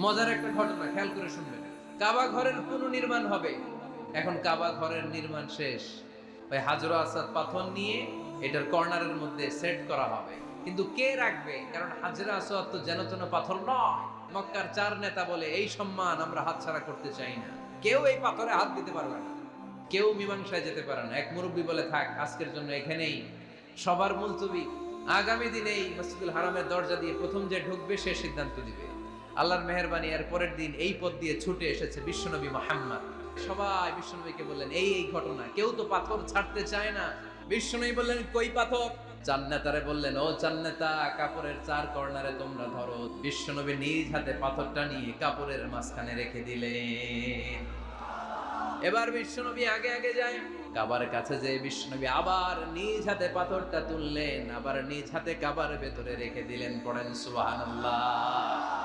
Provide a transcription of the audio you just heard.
মজার একটা ঘটনা খেয়াল করে শুনবেন। কাবা ঘরের পুনর্নির্মাণ হবে। এখন কাবা ঘরের নির্মাণ শেষ, ওই হাজর আসাদ পাথর নিয়ে এটার কর্নারের মধ্যে সেট করা হবে। কিন্তু কে রাখবে? কারণ হাজরা আসওয়াদ তো যেন তেন পাথর নয়। মক্কার 4 নেতা বলে এই সম্মান আমরা হাতছাড়া করতে চাই না, কেউ এই পাথরে হাত দিতে পারবে না, কেউ মীমাংসায় যেতে পারে না। এক মুরব্বী বলে, থাক আজকের জন্য এখানেই সবার মুলতবি, আগামী দিনেই মসজিদুল হারামের দরজা দিয়ে প্রথম যে ঢুকবে সে সিদ্ধান্ত দিবে। আল্লাহর মেহেরবানি, এর পরের দিন এই পথ দিয়ে ছুটে এসেছে বিশ্বনবী মুহাম্মদ। সবাই বিশ্বনবীকে বললেন এই এই ঘটনা, কেউ তো পাথর ছাড়তে চায় না। বিশ্বনবী বললেন কই পাথর? জান্নাতারে বললেন ও জান্নাতা, কাপড়ের 4 কর্নারে তোমরা ধরো। বিশ্বনবী নিজ হাতে পাথরটা নিয়ে কাপড়ের মাঝখানে রেখে দিলেন। এবার বিশ্বনবী আগে আগে যায়, কাবার কাছে যে বিশ্বনবী আবার নিজ হাতে পাথরটা তুললেন, আবার নিজ হাতে কাবার ভেতরে রেখে দিলেন। পড়েন সুবহানাল্লাহ।